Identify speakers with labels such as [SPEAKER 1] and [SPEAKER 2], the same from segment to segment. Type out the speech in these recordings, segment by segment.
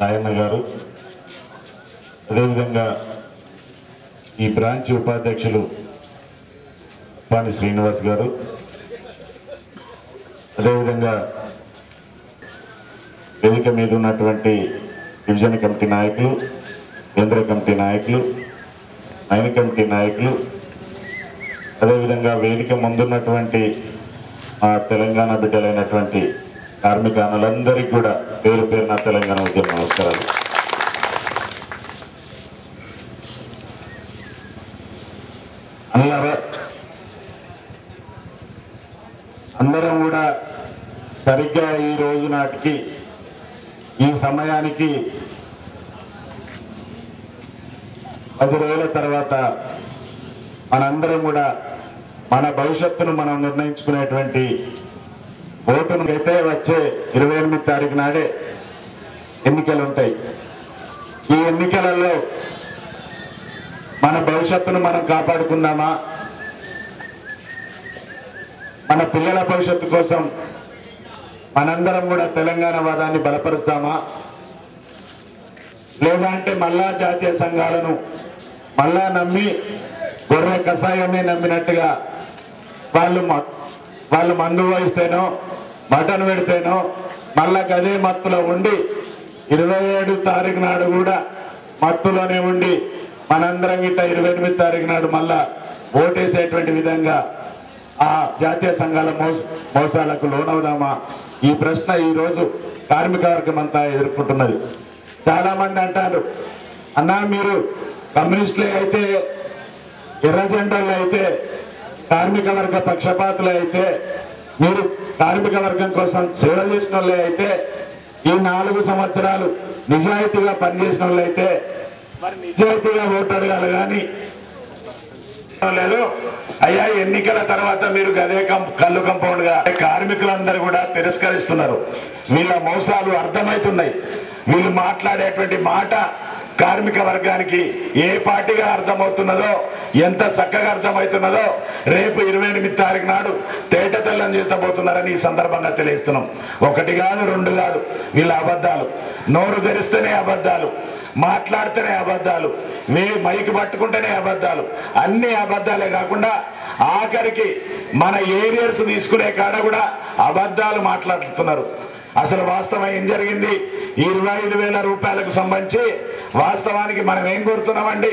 [SPEAKER 1] ఆయన్న గారు, అదేవిధంగా ఈ బ్రాంచ్ ఉపాధ్యక్షులు పాని శ్రీనివాస్ గారు, అదేవిధంగా వేదిక మీద ఉన్నటువంటి డివిజన్ కమిటీ నాయకులు, కేంద్ర కమిటీ నాయకులు, మైన్ కమిటీ నాయకులు, అదేవిధంగా వేదిక ముందున్నటువంటి మా తెలంగాణ బిడ్డలైనటువంటి కార్మికులందరికీ కూడా పేరు పేరున తెలంగాణ ఉద్యమ నమస్కారాలు. అందరం కూడా సరిగ్గా ఈ రోజు నాటికి ఈ సమయానికి 10 రోజుల తర్వాత మనందరం కూడా మన భవిష్యత్తును మనం నిర్ణయించుకునేటువంటి ఓటును అయితే వచ్చే 28 తారీఖు నాడే ఎన్నికలు ఉంటాయి. ఈ ఎన్నికలలో మన భవిష్యత్తును మనం కాపాడుకుందామా, మన పిల్లల భవిష్యత్తు కోసం మనందరం కూడా తెలంగాణ వాదాన్ని బలపరుస్తామా, లేదంటే మళ్ళా జాతీయ సంఘాలను మళ్ళా నమ్మి గొర్రె కషాయమే నమ్మినట్టుగా వాళ్ళు మందు వహిస్తేనో మటన్ పెడితేనో మళ్ళా గదే మత్తులో ఉండి 27 తారీఖు నాడు కూడా మత్తులోనే ఉండి మనందరం గిట్ట 28 తారీఖు నాడు మళ్ళా ఓటేసేటువంటి విధంగా ఆ జాతీయ సంఘాల మోసాలకు లోనవుదామా? ఈ ప్రశ్న ఈరోజు కార్మిక వర్గం అంతా ఎదుర్కొంటున్నది. చాలా మంది అంటారు, అన్నా మీరు కమ్యూనిస్టులే అయితే, ఎర్ర జెండాలు అయితే, కార్మిక వర్గ పక్షపాతులే అయితే, మీరు కార్మిక వర్గం కోసం సేవ చేసిన వాళ్ళే అయితే, ఈ 4 సంవత్సరాలు నిజాయితీగా పనిచేసిన వాళ్ళు అయితే మరి నిజాయితీగా ఓటు అడగాలి కానీ లేదు. అయ్యా ఎన్నికల తర్వాత మీరు గదే కళ్ళు కంపౌండ్ గా కార్మికులందరూ కూడా తిరస్కరిస్తున్నారు. వీళ్ళ మోసాలు అర్థమవుతున్నాయి. వీళ్ళు మాట్లాడేటువంటి మాట కార్మిక వర్గానికి ఏ పార్టీగా అర్థమవుతున్నదో, ఎంత చక్కగా అర్థమవుతున్నదో రేపు 28 తారీఖు నాడు తేట తెల్లం చేతబోతున్నారని ఈ సందర్భంగా తెలియజేస్తున్నాం. 1 కాదు 2 కాదు వీళ్ళ అబద్ధాలు. నోరు తెరిస్తేనే అబద్ధాలు, మాట్లాడితేనే అబద్ధాలు, మైకి పట్టుకుంటేనే అబద్ధాలు, అన్ని అబద్ధాలే కాకుండా ఆఖరికి మన ఏరియాస్ తీసుకునే కాడ కూడా అబద్ధాలు మాట్లాడుతున్నారు. అసలు వాస్తవం ఏం జరిగింది? 25,000 రూపాయలకు సంబంధించి వాస్తవానికి మనం ఏం కోరుతున్నామండి,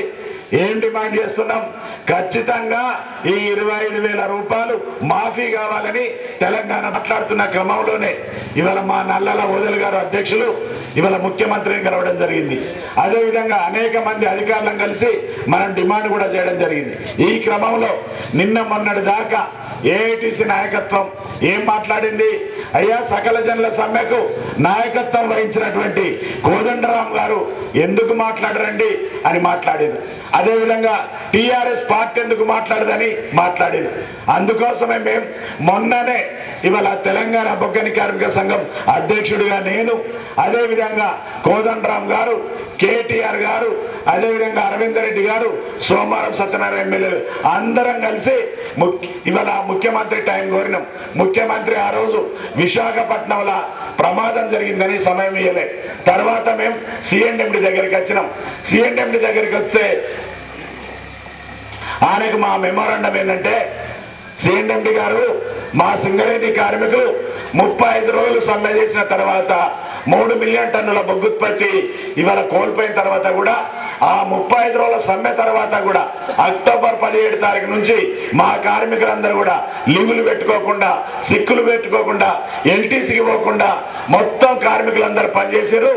[SPEAKER 1] ఏం డిమాండ్ చేస్తున్నాం? ఖచ్చితంగా ఈ 25,000 రూపాయలు మాఫీ కావాలని తెలంగాణ మాట్లాడుతున్న క్రమంలోనే ఇవాళ మా నల్లల ఓదెల గారు అధ్యక్షులు ఇవాళ ముఖ్యమంత్రిని కలవడం జరిగింది. అదేవిధంగా అనేక మంది అధికారులను కలిసి మనం డిమాండ్ కూడా చేయడం జరిగింది. ఈ క్రమంలో నిన్న మొన్నటి దాకా ఏఐటీసీ నాయకత్వం ఏం మాట్లాడింది? అయ్యా సకల జనుల సమ్మెకు నాయకత్వం వహించినటువంటి కోదండరాం గారు ఎందుకు మాట్లాడరండి అని మాట్లాడింది. అదేవిధంగా టీఆర్ఎస్ పార్టీ ఎందుకు మాట్లాడదని మాట్లాడింది. అందుకోసమే మేము మొన్ననే ఇవాళ తెలంగాణ బొగ్గని కార్మిక సంఘం అధ్యక్షుడిగా నేను, అదేవిధంగా కోదండరాం గారు, కేటీఆర్ గారు, అదేవిధంగా అరవింద్ రెడ్డి గారు, సోమవారం సత్యనారాయణ ఎమ్మెల్యేలు అందరం కలిసి ఇవాళ ముఖ్యమంత్రి టైం కోరినాం. ముఖ్యమంత్రి ఆ రోజు విశాఖపట్నంలో ప్రమాదం జరిగిందని సమయం ఇవ్వలే. తర్వాత మేము సిఎండి దగ్గరికి వచ్చినాం. సిఎండి దగ్గరికి వస్తే ఆయనకు మా మెమోరాండం ఏంటంటే, సిఎండి గారు మా సింగరేణి కార్మికులు 35 రోజులు సమ్మె చేసిన తర్వాత 3 మిలియన్ టన్నుల బొగ్గు ఉత్పత్తి ఇవాళ కోల్పోయిన తర్వాత కూడా ఆ 35 రోజుల సమ్మె తర్వాత కూడా అక్టోబర్ 17 తారీఖు నుంచి మా కార్మికులందరూ కూడా లీవులు పెట్టుకోకుండా, సిక్కులు పెట్టుకోకుండా, ఎల్టీసీకి పోకుండా మొత్తం కార్మికులందరూ పనిచేసారు.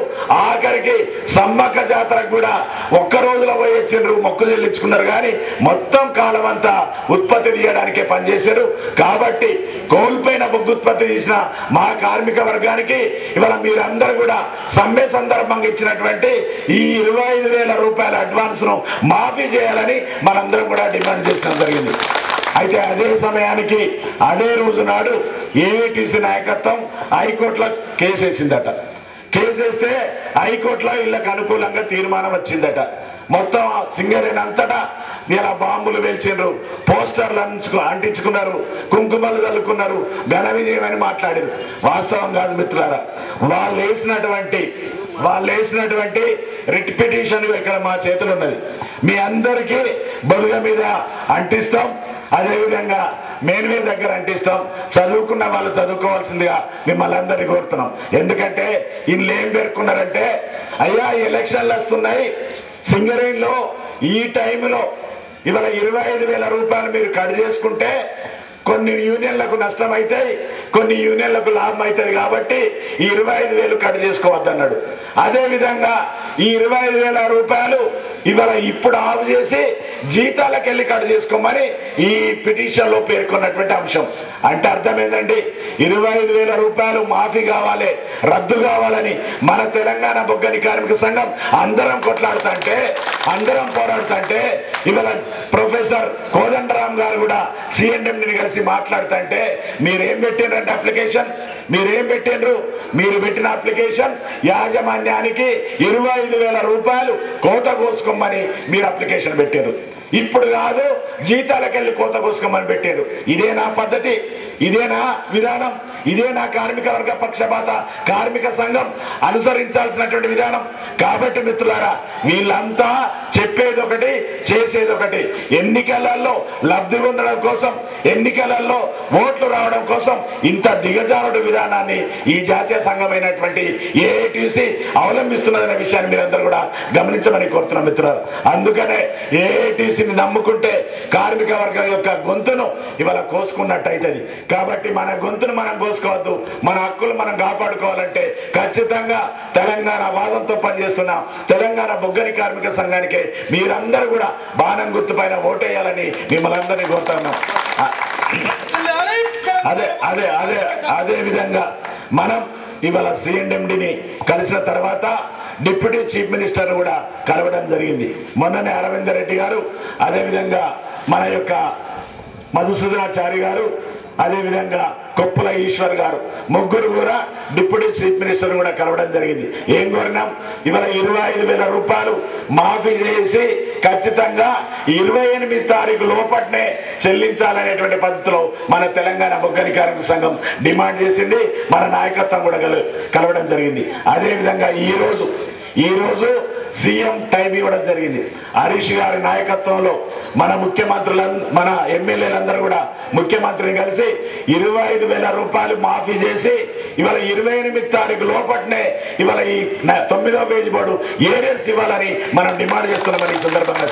[SPEAKER 1] ఆఖరికి సమ్మక్క జాతరకు కూడా 1 రోజులో పోయి వచ్చిండ్రు, మొక్కు చెల్లించుకున్నారు. కానీ మొత్తం కాలం అంతా ఉత్పత్తి తీయడానికే పనిచేశారు. కాబట్టి కోల్పోయిన బొగ్గు ఉత్పత్తి తీసిన మా కార్మిక వర్గానికి ఇవాళ మీరందరూ కూడా సమ్మె సందర్భంగా ఇచ్చినటువంటి ఈ 25,000 రూపాయల అడ్వాన్స్ ను మాఫీ చేయాలని మనందరం కూడా డిమాండ్ చేయడం జరిగింది. అయితే అదే సమయానికి అదే రోజు నాడు ఏఐటీసీ నాయకత్వం హైకోర్టులో కేసేసిందట. కేసేస్తే హైకోర్టులో వీళ్ళకి అనుకూలంగా తీర్మానం వచ్చిందట. మొత్తం సింగరేణి అంతటా ఇలా బాంబులు పేల్చిండ్రు, పోస్టర్లు అంటించుకున్నారు, కుంకుమలు చల్లుకున్నారు, ఘన విజయం అని మాట్లాడారు. వాస్తవం కాదు మిత్రులారా. వాళ్ళు వేసినటువంటి వాళ్ళు వేసినటువంటి రిట్ పిటిషన్ ఇక్కడ మా చేతులు ఉన్నది. మీ అందరికీ బొడుగ మీద అంటిస్తాం, అదేవిధంగా మేన్వేర్ దగ్గర అంటిస్తాం. చదువుకున్న వాళ్ళు చదువుకోవాల్సిందిగా మిమ్మల్ని అందరినీ కోరుతున్నాం. ఎందుకంటే వీళ్ళు ఏం పేర్కొన్నారంటే, అయ్యా ఎలక్షన్లు వస్తున్నాయి, సింగరేణిలో ఈ టైంలో ఇవాళ 25,000 రూపాయలు మీరు కట్ చేసుకుంటే కొన్ని యూనియన్లకు నష్టం అవుతాయి, కొన్ని యూనియన్లకు లాభం అవుతుంది, కాబట్టి ఈ 25,000 కట్ చేసుకోవద్దన్నాడు. అదేవిధంగా ఈ 25,000 రూపాయలు ఇవాళ ఇప్పుడు ఆఫ్ చేసి జీతాలకు వెళ్ళి కట్ చేసుకోమని ఈ పిటిషన్ లో పేర్కొన్నటువంటి అంశం. అంటే అర్థం ఏంటండి, 25,000 రూపాయలు మాఫీ కావాలి, రద్దు కావాలని మన తెలంగాణ బొగ్గని కార్మిక సంఘం అందరం కొట్లాడుతుంటే, అందరం పోరాడుతుంటే, ఇవాళ ప్రొఫెసర్ కోదండరామ్ గారు కూడా సిఎండిని కలిసి మాట్లాడుతుంటే మీరేం పెట్టిండ్రంటే అప్లికేషన్, మీరేం పెట్టిండ్రు, మీరు పెట్టిన అప్లికేషన్ యాజమాన్యానికి 25,000 రూపాయలు కోత కోసుకోమని మీరు అప్లికేషన్ పెట్టారు. ఇప్పుడు కాదు, జీతాలకు వెళ్ళి కోత కోసుకోమని పెట్టారు. ఇదేనా పద్ధతి, ఇదేనా విధానం, ఇదేనా కార్మిక వర్గ పక్షపాత కార్మిక సంఘం అనుసరించాల్సినటువంటి విధానం? కాబట్టి మిత్రులారా, వీళ్ళంతా చెప్పేది ఒకటి, చేసేది ఒకటి. ఎన్నికలలో లబ్ధి పొందడం కోసం, ఎన్నికలలో ఓట్లు రావడం కోసం ఇంత దిగజారుడు విధానాన్ని ఈ జాతీయ సంఘమైనటువంటి ఏఐటీసీ అవలంబిస్తున్నదనే విషయాన్ని మీరందరూ కూడా గమనించమని కోరుతున్నాం మిత్రులారా. అందుకనే ఏఐటీసీని నమ్ముకుంటే కార్మిక వర్గం యొక్క గొంతును ఇవాళ కోసుకున్నట్టు అవుతుంది. కాబట్టి మన గొంతును మనం కోసుకోవద్దు, మన హక్కులు మనం కాపాడుకోవాలంటే ఖచ్చితంగా తెలంగాణ వాదంతో పనిచేస్తున్న తెలంగాణ బొగ్గని కార్మిక సంఘానికి మీరందరూ కూడా బాణం గుర్తు పైన ఓటేయాలని మిమ్మల్ని అందరినీ కోరుతున్నాం. అదే అదే అదే అదే విధంగా మనం ఇవాళ సిఎండిని కలిసిన తర్వాత డిప్యూటీ చీఫ్ మినిస్టర్ కూడా కలవడం జరిగింది. మొన్ననే అరవింద్ రెడ్డి గారు, అదేవిధంగా మన యొక్క మధుసూదనాచారి గారు, అదేవిధంగా కొప్పుల ఈశ్వర్ గారు, ముగ్గురు కూడా డిప్యూటీ చీఫ్ మినిస్టర్ కూడా కలవడం జరిగింది. ఏం కోరినాం, ఇవాళ 25,000 రూపాయలు మాఫీ చేసి ఖచ్చితంగా 28 తారీఖు లోపట్నే చెల్లించాలనేటువంటి పద్ధతిలో మన తెలంగాణ బొగ్గని కార్మిక సంఘం డిమాండ్ చేసింది. మన నాయకత్వం కూడా కలవడం జరిగింది. అదేవిధంగా ఈ రోజు సీఎం టైం ఇవ్వడం జరిగింది. హరీష్ గారి నాయకత్వంలో మన ముఖ్యమంత్రులు, మన ఎమ్మెల్యేలందరూ కూడా ముఖ్యమంత్రిని కలిసి 25,000 రూపాయలు మాఫీ చేసి ఇవాళ 28 తారీఖు లోపట్నే ఇవాళ ఈ 9వ పేజీ బోర్డు ఏరియల్స్ ఇవ్వాలని మనం డిమాండ్ చేస్తున్నామని ఈ సందర్భంగా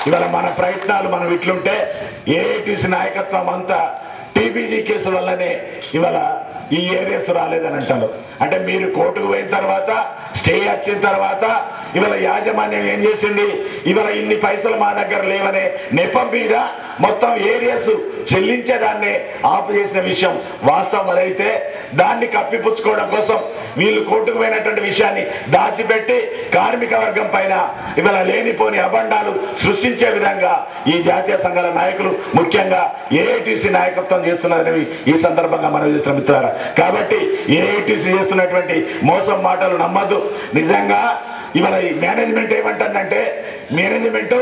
[SPEAKER 1] ఇవాళ మన ప్రయత్నాలు మనం ఇట్లుంటే ఏఐటీసీ నాయకత్వం అంతా టీబీజీ కేసు వల్లనే ఇవాళ ఈ ఏరియాస్ రాలేదని అంటారు. అంటే మీరు కోర్టుకు పోయిన తర్వాత, స్టే వచ్చిన తర్వాత ఇవాళ యాజమాన్యం ఏం చేసింది, ఇవాళ ఇన్ని పైసలు మా దగ్గర లేవనే నెపం మీద మొత్తం ఏరియాస్ చెల్లించేదాన్ని ఆపు చేసిన విషయం వాస్తవం. అదైతే దాన్ని కప్పిపుచ్చుకోవడం కోసం వీళ్ళు కోర్టుకు పోయినటువంటి విషయాన్ని దాచిపెట్టి కార్మిక వర్గం పైన ఇవాళ లేనిపోని అబండాలు సృష్టించే విధంగా ఈ జాతీయ సంఘాల నాయకులు, ముఖ్యంగా ఏఐటీసీ నాయకత్వం చేస్తున్నారని ఈ సందర్భంగా మనం చేస్తున్న మిత్రులారా. కాబట్టి ఏఐటీసీ చేస్తున్నటువంటి మోసం మాటలు నమ్మద్దు. నిజంగా ఇవాళ ఈ మేనేజ్మెంట్ ఏమంటుందంటే, మేనేజ్మెంట్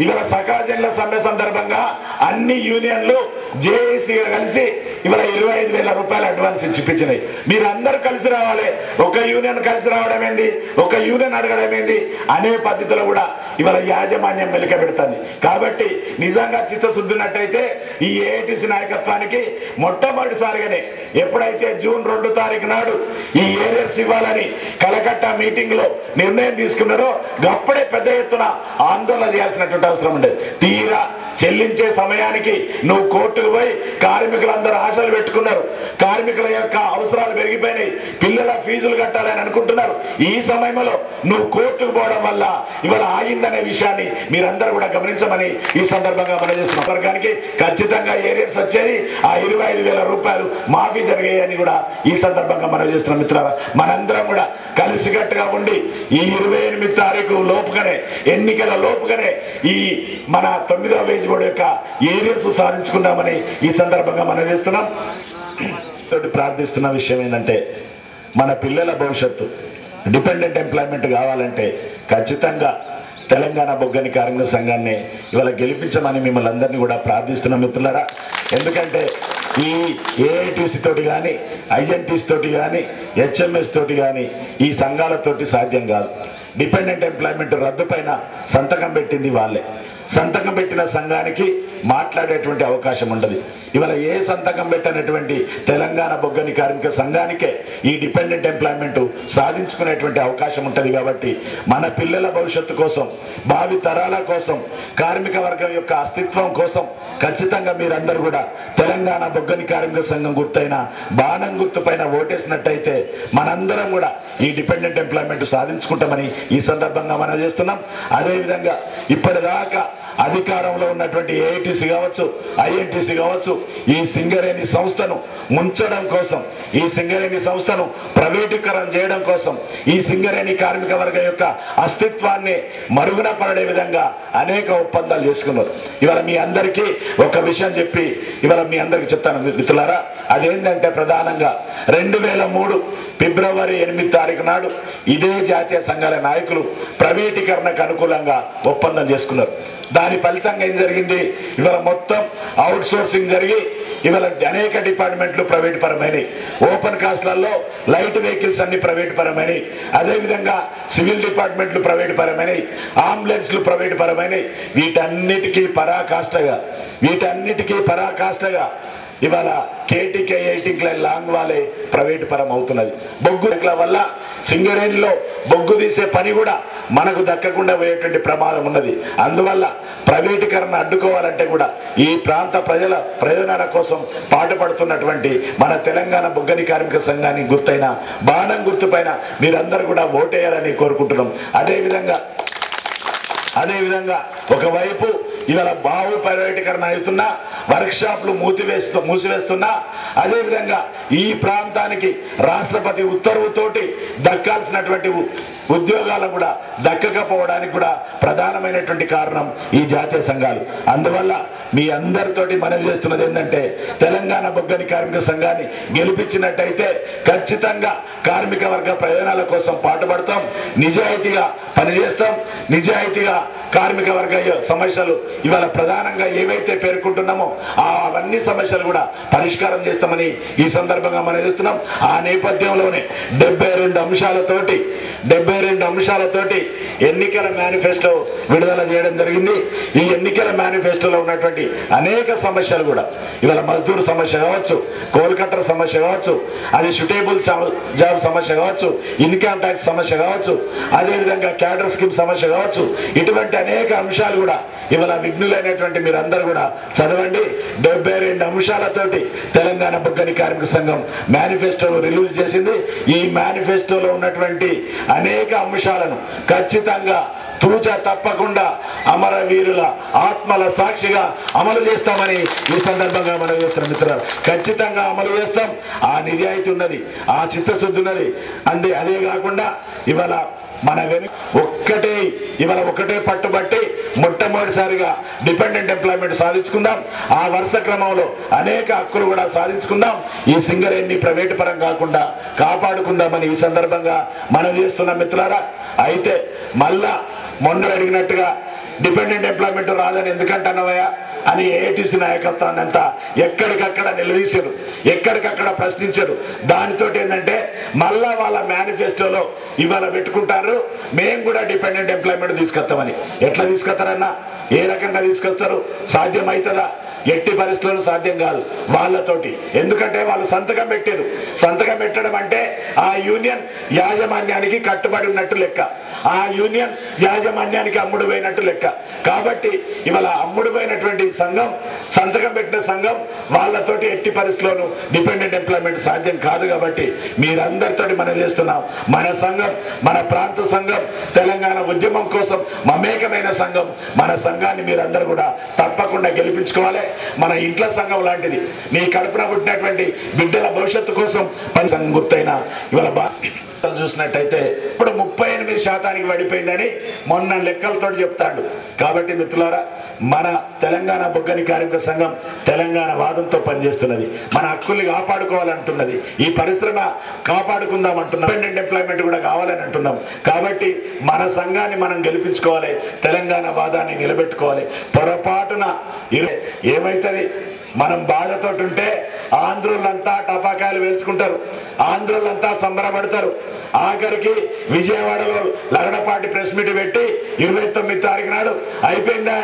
[SPEAKER 1] ఇవాళ సకాజన్ల సమ్మె సందర్భంగా అన్ని యూనియన్లు జేఏసీగా కలిసి ఇవాళ 25,000 రూపాయలు అడ్వాన్స్ ఇచ్చిపించినాయి. మీరందరూ కలిసి రావాలి, ఒక యూనియన్ కలిసి రావడం ఏంది, ఒక యూనియన్ అడగడం ఏంది అనే పద్ధతిలో కూడా ఇవాళ యాజమాన్యం మెలికబెడుతుంది. కాబట్టి నిజంగా చిత్తశుద్ధి ఉన్నట్టయితే ఈ ఏఐటీసీ నాయకత్వానికి మొట్టమొదటిసారిగానే ఎప్పుడైతే జూన్ 2 తారీఖు నాడు ఈ ఏరియర్స్ ఇవ్వాలని కలకత్తా మీటింగ్ లో నిర్ణయం తీసుకున్నారో అప్పుడే పెద్ద ఎత్తున ఆందోళన చేయాల్సినటువంటి అవసరం ఉండేది. తీరా చెల్లించే సమయానికి నువ్వు కోర్టుకు పోయి కార్మికులందరూ ఆశలు పెట్టుకున్నారు, కార్మికుల యొక్క అవసరాలు పెరిగిపోయినాయి, పిల్లల ఫీజులు కట్టాలని అనుకుంటున్నారు. ఈ సమయంలో నువ్వు కోర్టుకు పోవడం వల్ల ఇవాళ ఆగిందనే విషయాన్ని మీరందరూ కూడా గమనించమని ఈ సందర్భంగా మనం చేస్తున్న వర్గానికి ఖచ్చితంగా ఏరియర్స్ వచ్చేది, ఆ 25,000 రూపాయలు మాఫీ జరిగాయని కూడా ఈ సందర్భంగా మనం చేస్తున్నాం మిత్రులారా. మనందరం కూడా కలిసికట్టుగా ఉండి ఈ 28 తారీఖు లోపుగానే, ఎన్నికల లోపుగానే ఈ మన 9వ పేజీ బోర్డు యొక్క ఏరియర్స్ సాధించుకుందామని ఈ సందర్భంగా మనం చేస్తున్నాం. ప్రార్థిస్తున్న విషయం ఏంటంటే, మన పిల్లల భవిష్యత్తు డిపెండెంట్ ఎంప్లాయ్మెంట్ కావాలంటే ఖచ్చితంగా తెలంగాణ బొగ్గని కార్మిక సంఘాన్ని ఇవాళ గెలిపించమని మిమ్మల్ని అందరినీ కూడా ప్రార్థిస్తున్నాం మిత్రులారా. ఎందుకంటే ఈ ఏఐటీసీ తోటి కానీ, ఐఎన్టీసీ తోటి కానీ, హెచ్ఎంఎస్ తోటి కానీ ఈ సంఘాలతోటి సాధ్యం కాదు. డిపెండెంట్ ఎంప్లాయ్మెంట్ రద్దు పైన సంతకం పెట్టింది వాళ్ళే. సంతకం పెట్టిన సంఘానికి మాట్లాడేటువంటి అవకాశం ఉండదు. ఇవాళ ఏ సంతకం పెట్టినటువంటి తెలంగాణ బొగ్గని కార్మిక సంఘానికే ఈ డిపెండెంట్ ఎంప్లాయ్మెంట్ సాధించుకునేటువంటి అవకాశం ఉంటుంది. కాబట్టి మన పిల్లల భవిష్యత్తు కోసం, భావి తరాల కోసం, కార్మిక వర్గం యొక్క అస్తిత్వం కోసం ఖచ్చితంగా మీరందరూ కూడా తెలంగాణ బొగ్గని కార్మిక సంఘం గుర్తైన బాణం గుర్తు పైన ఓటేసినట్టయితే మనందరం కూడా ఈ డిపెండెంట్ ఎంప్లాయ్మెంట్ సాధించుకుంటామని ఈ సందర్భంగా మనం చేస్తున్నాం. అదేవిధంగా ఇప్పటిదాకా అధికారంలో ఉన్నటువంటి ఏఐటీసీ కావచ్చు, ఐఎన్టీసీ కావచ్చు, ఈ సింగరేణి సంస్థను ముంచడం కోసం, ఈ సింగరేణి సంస్థను ప్రైవేటీకరణ చేయడం కోసం, ఈ సింగరేణి కార్మిక వర్గం యొక్క అస్తిత్వాన్ని మరుగున పడే విధంగా అనేక ఒప్పందాలు చేసుకున్నారు. ఇవాళ మీ అందరికీ ఒక విషయం చెప్పి ఇవాళ మీ అందరికీ చెప్తాను మిత్రులారా. అదేంటంటే ప్రధానంగా 2003 ఫిబ్రవరి 8 తారీఖు నాడు ఇదే జాతీయ సంఘాల నాయకులు ప్రైవేటీకరణకు అనుకూలంగా ఒప్పందం చేసుకున్నారు. దాని ఫలితంగా ఏం జరిగింది? ఇవాళ మొత్తం అవుట్ సోర్సింగ్ జరిగి ఇవాళ అనేక డిపార్ట్మెంట్లు ప్రైవేట్ పరమైనవి. ఓపెన్ కాస్ట్లలో లైట్ వెహికల్స్ అన్ని ప్రైవేట్ పరమైనవి. అదేవిధంగా సివిల్ డిపార్ట్మెంట్లు ప్రైవేట్ పరమైనవి, అంబులెన్స్లు ప్రైవేట్ పరమైనవి. వీటన్నిటికీ పరాకాష్ఠగా ఇవాళ కేటీకే 18 లైన్ లాంగ్ వాలే ప్రైవేటు పరం అవుతున్నది. బొగ్గుల వల్ల సింగరేణిలో బొగ్గు తీసే పని కూడా మనకు దక్కకుండా పోయేటువంటి ప్రమాదం ఉన్నది. అందువల్ల ప్రైవేటీకరణ అడ్డుకోవాలంటే కూడా ఈ ప్రాంత ప్రజల ప్రయోజనాల కోసం పాటుపడుతున్నటువంటి మన తెలంగాణ బొగ్గని కార్మిక సంఘానికి గుర్తైన బాణం గుర్తుపైన మీరందరూ కూడా ఓటేయాలని కోరుకుంటున్నాం. అదేవిధంగా ఒకవైపు ఇవాళ బావు ప్రైవేటీకరణ అవుతున్నా, వర్క్షాప్లు మూసివేస్తున్నా, అదేవిధంగా ఈ ప్రాంతానికి రాష్ట్రపతి ఉత్తర్వుతోటి దక్కాల్సినటువంటి ఉద్యోగాలు కూడా దక్కకపోవడానికి కూడా ప్రధానమైనటువంటి కారణం ఈ జాతీయ సంఘాలు. అందువల్ల మీ అందరితోటి మనవి చేస్తున్నది ఏంటంటే తెలంగాణ బొగ్గని కార్మిక సంఘాన్ని గెలిపించినట్టయితే ఖచ్చితంగా కార్మిక వర్గ ప్రయోజనాల కోసం పాటుపడతాం, నిజాయితీగా పనిచేస్తాం, నిజాయితీగా కార్మిక వర్గ సమస్యలు ఇవాళ ప్రధానంగా ఏవైతే పేర్కొంటున్నామో అవన్నీ సమస్యలు కూడా పరిష్కారం చేస్తామని ఈ సందర్భంగా మనం చేస్తున్నాం. ఆ నేపథ్యంలోనే 72 అంశాలతోటి ఎన్నికల మేనిఫెస్టో విడుదల చేయడం జరిగింది. ఈ ఎన్నికల మేనిఫెస్టోలో ఉన్నటువంటి అనేక సమస్యలు కూడా ఇవాళ మజ్దూర్ సమస్య కావచ్చు, కోల్కటర్ సమస్య కావచ్చు, అది సూటేబుల్ జాబ్ సమస్య కావచ్చు, ఇన్కమ్ ట్యాక్స్ సమస్య కావచ్చు, అదేవిధంగా క్యాడర్ స్కీమ్ సమస్య కావచ్చు, ఇటువంటి అనేక అంశాలు కూడా ఇవాళ విఘ్నులైనటువంటి మీరందరూ కూడా చదవండి. 72 అంశాలతోటి తెలంగాణ బొగ్గని కార్మిక సంఘం మేనిఫెస్టోను రిలీజ్ చేసింది. ఈ మేనిఫెస్టోలో ఉన్నటువంటి అనేక అంశాలను ఖచ్చితంగా తూచా తప్పకుండా అమరవీరుల ఆత్మల సాక్షిగా అమలు చేస్తామని ఈ సందర్భంగా మనం చేస్తున్నాం మిత్రులు. ఖచ్చితంగా అమలు చేస్తాం. ఆ నిజాయితీ ఉన్నది, ఆ చిత్తశుద్ధి ఉన్నది. అదే కాకుండా ఇవాళ మన ఒకటే పట్టుబట్టి మొట్టమొదటిసారిగా డిపెండెంట్ ఎంప్లాయ్మెంట్ సాధించుకుందాం. ఆ వరుస క్రమంలో అనేక హక్కులు కూడా సాధించుకుందాం. ఈ సింగరేణిని ప్రైవేటు పరం కాకుండా కాపాడుకుందామని ఈ సందర్భంగా మనం చేస్తున్నాం మిత్రులారా. అయితే మళ్ళా మొన్న అడిగినట్టుగా డిపెండెంట్ ఎంప్లాయ్మెంట్ రాదని ఎందుకంటున్నావయ్యా అని ఏఐటీసీ నాయకత్వాన్ని అంతా ఎక్కడికక్కడ నిలదీశారు, ఎక్కడికక్కడ ప్రశ్నించారు. దానితో ఏంటంటే మళ్ళా వాళ్ళ మేనిఫెస్టోలో ఇవాళ పెట్టుకుంటారు, మేము కూడా డిపెండెంట్ ఎంప్లాయ్మెంట్ తీసుకొస్తామని. ఎట్లా తీసుకొస్తారన్నా, ఏ రకంగా తీసుకొస్తారు? సాధ్యమవుతుందా? ఎట్టి పరిస్థితుల్లో సాధ్యం కాదు వాళ్ళతోటి. ఎందుకంటే వాళ్ళు సంతకం పెట్టారు. సంతకం పెట్టడం అంటే ఆ యూనియన్ యాజమాన్యానికి కట్టుబడి ఉన్నట్టు లెక్క, ఆ యూనియన్ యాజమాన్యానికి అమ్ముడు పోయినట్టు లెక్క. కాబట్టి ఇవాళ అమ్ముడు పోయినటువంటి సంఘం, సంతకం పెట్టిన సంఘం వాళ్ళతోటి ఎట్టి పరిస్థితుల్లోనూ డిపెండెంట్ ఎంప్లాయ్మెంట్ సాధ్యం కాదు. కాబట్టి మీరందరితోటి మనం చేస్తున్నాం. మన సంఘం, మన ప్రాంత సంఘం, తెలంగాణ ఉద్యమం కోసం మమేకమైన సంఘం. మన సంఘాన్ని మీరందరూ కూడా తప్పకుండా గెలిపించుకోవాలి. మన ఇంట్లో సంఘం లాంటిది. మీ కడుపున పుట్టినటువంటి బిడ్డల భవిష్యత్తు కోసం పని సంఘం గుర్తైన ఇవాళ వ్యవస్థలు చూసినట్టయితే ఇప్పుడు 38% పడిపోయిందని మొన్న లెక్కలతో చెప్తాడు. కాబట్టి మిత్రులారా, మన తెలంగాణ బొగ్గని కార్మిక సంఘం తెలంగాణ వాదంతో పనిచేస్తున్నది. మన హక్కుల్ని కాపాడుకోవాలంటున్నది. ఈ పరిశ్రమ కాపాడుకుందాం అంటున్నాం. ఇండిపెండెంట్ ఎంప్లాయ్మెంట్ కూడా కావాలని అంటున్నాం. కాబట్టి మన సంఘాన్ని మనం గెలిపించుకోవాలి, తెలంగాణ వాదాన్ని నిలబెట్టుకోవాలి. పొరపాటున ఏమైతుంది, మనం బాధతో ఉంటే ఆంధ్రులంతా టపాకాయలు వేల్చుకుంటారు, ఆంధ్రులంతా సంబరపడతారు. ఆఖరికి విజయవాడలో లగడపాటి ప్రెస్ మీట్ పెట్టి 29 తారీఖు నాడు అయిపోయిందా